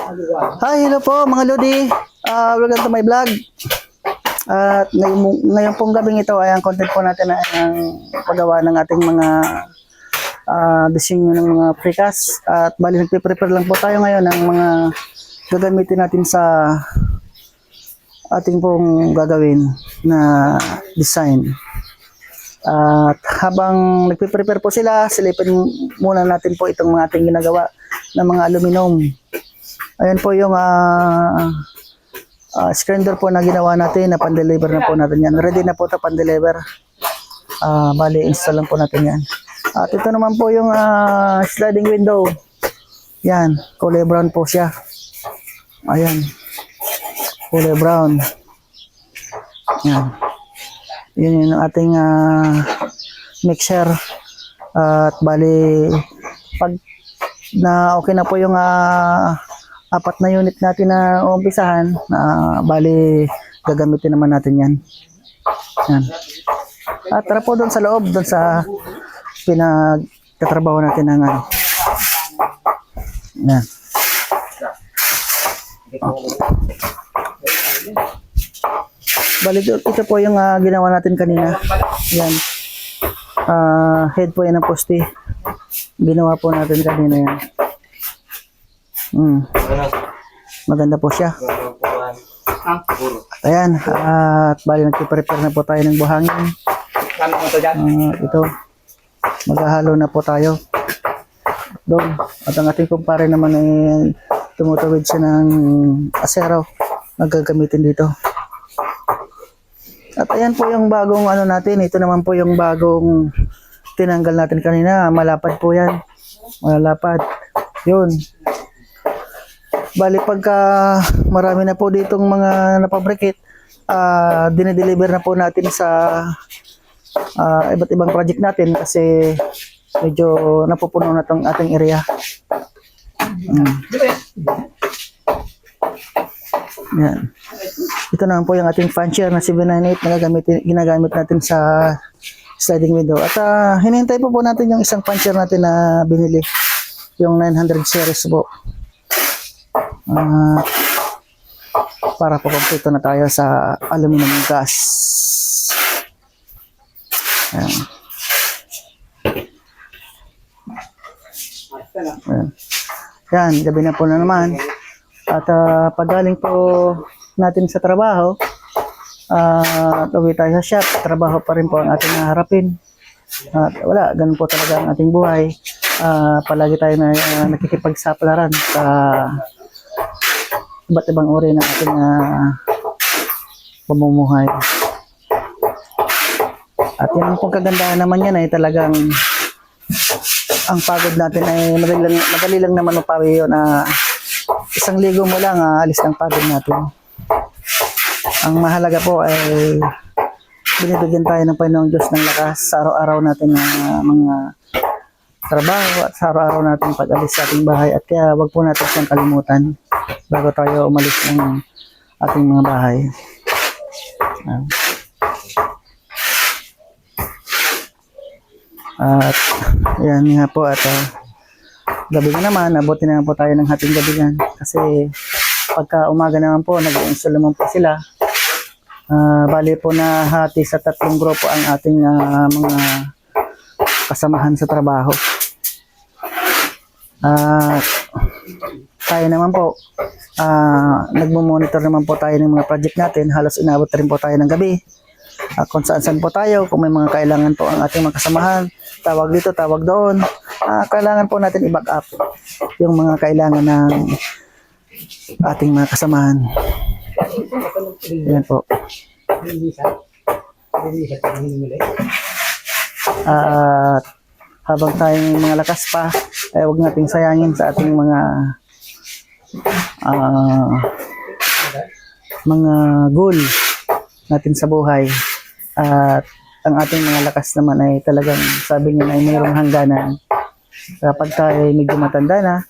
Hi, hello po mga Lodi. Welcome to my vlog. At ngayon pong gabing ito ay ang content po natin ay ang paggawa ng ating mga disenyo ng mga precast. At bali nagpe-prepare lang po tayo ngayon ng mga gagamitin natin sa ating pong gagawin na design. At habang nagpe-prepare po sila, silipin muna natin po itong mga ating ginagawa ng mga aluminum. Ayan po yung screen door po na ginawa natin, na pan-deliver na po natin yan. Ready na po ito pan-deliver. Bali, install lang po natin yan. At ito naman po yung sliding window. Yan, kulay brown po siya. Ayan, kulay brown. Yan. Yun yung ating mixer. At bali, pag na okay na po yung apat na unit natin na umpisahan, bali gagamitin naman natin yan. Yan. At tara po doon sa loob, doon sa pinagtatrabaho natin ng yan. Bali ito po yung ginawa natin kanina. Yan. Head po yan ng poste. Ginawa po natin kanina yan. Maganda po siya. Ayan. At bali nagpiprepare na po tayo ng buhangin. Ito. Maghahalo na po tayo. Doon. At ang ating kumpare naman ay tumutawid siya ng asero na gagamitin dito. At ayan po yung bagong natin. Ito naman po yung bagong tinanggal natin kanina. Malapad po yan. Malapad. Yun. Bali pagka marami na po ditong mga napabrikit, dinedeliver na po natin sa iba't ibang project natin kasi medyo napupuno na itong ating area. Yan. Ito naman po yung ating puncher na 798 na ginagamit natin sa sliding window. At hinihintay po natin yung isang puncher natin na binili, yung 900 series po. Para po kompleto na tayo sa aluminum gas. Ayan. Ayan. Yan, gabi na po na naman. At pagaling po natin sa trabaho, uwi tayo sa shop, trabaho pa rin po ang ating harapin. At wala, ganun po talaga ang ating buhay. Palagi tayo na nakikipagsapalaran sa iba't ibang uri ng ating pamumuhay. At yan pong kagandahan naman yan ay talagang ang pagod natin ay madali lang naman mapawi yun. Isang ligo mo lang, alis ng pagod natin. Ang mahalaga po ay binibigyan tayo ng Panginoong Diyos ng lakas sa araw-araw natin ng mga trabaho at sa araw-araw natin pag-alis sa ating bahay. At kaya wag po natin siyang kalimutan bago tayo umalis ng ating mga bahay. At yan nga po, at gabi na naman, abutin na po tayo ng hating gabi yan. Kasi pagka umaga naman po, nag-install naman po sila. Bali po na hati sa 3 grupo ang ating mga kasamahan sa trabaho. Tayo naman po, nagmo-monitor naman po tayo ng mga project natin. Halos inabot rin po tayo ng gabi. Kung saan po tayo, kung may mga kailangan po ang ating mga kasamahan, tawag dito, tawag doon. Kailangan po natin i-back up yung mga kailangan ng ating mga kasamahan. Yan po. At habang tayong mga lakas pa, ay huwag nating sayangin sa ating mga goal natin sa buhay. At ang ating mga lakas naman ay talagang sabi nga ay mayroong hangganan. Kapag tayo ay medyo matanda na,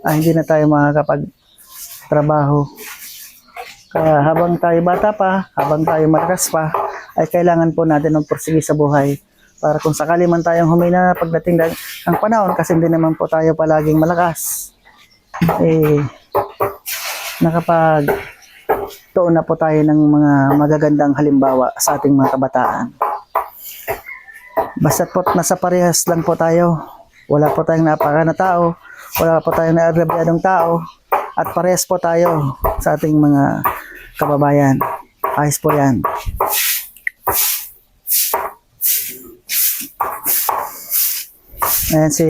hindi na tayo makakapagtrabaho. Kaya habang tayo bata pa, habang tayo malakas pa, ay kailangan po natin magpursige sa buhay. Para kung sakali man tayong humina pagdating ng panahon, kasi hindi naman po tayo palaging malakas, nakapag tuon na po tayo ng mga magagandang halimbawa sa ating mga kabataan. Basta po nasa parehas lang po tayo. Wala po tayong napaka na tao, wala po tayong naagrabyadong tao, at parehas po tayo sa ating mga kababayan. Ayos po yan. Ayan si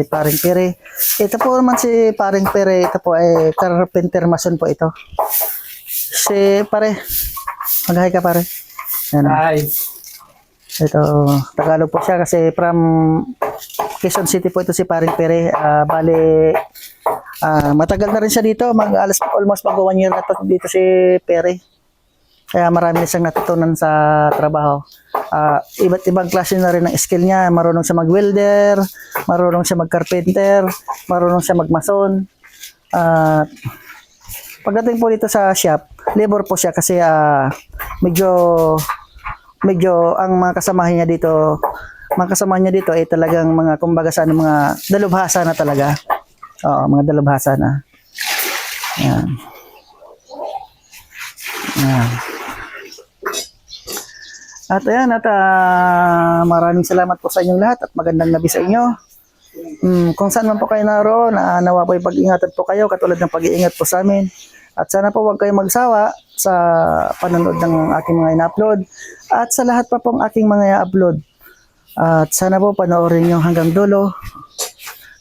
Paring Pere. Ito po naman si Paring Pere. Ito po ay carpenter mason po ito. Si Pare. Mag-hi ka Pare. Ayan. Hi. Ito, Tagalog po siya kasi from Quezon City po ito si Paring Pere. Matagal na rin siya dito. Almost mag 1 year na to dito si Pere. Kaya marami na siyang natutunan sa trabaho. Iba't ibang klase na rin ng skill niya. Marunong siya mag-welder, marunong siya mag-carpenter, marunong siya mag-mason. Pagdating po dito sa shop, labor po siya kasi medyo ang mga kasamahan niya dito ay talagang mga kumbaga sa mga dalubhasa na talaga. Oo, mga dalubhasa na. Yan. Yan. At ayan, maraming salamat po sa inyong lahat at magandang gabi sa inyo. Kung saan man po kayo naroon, nawa po pag-ingatan po kayo katulad ng pag-iingat po sa amin. At sana po huwag kayong magsawa sa panonood ng aking mga ina-upload at sa lahat pa pong aking mga i-upload. At sana po panoorin nyo hanggang dulo.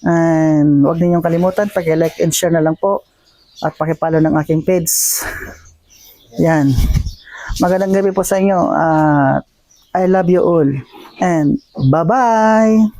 And huwag ninyong kalimutan, pag-like and share na lang po at pakipalo ng aking page. Yan. Magandang gabi po sa inyo. I love you all. And bye-bye!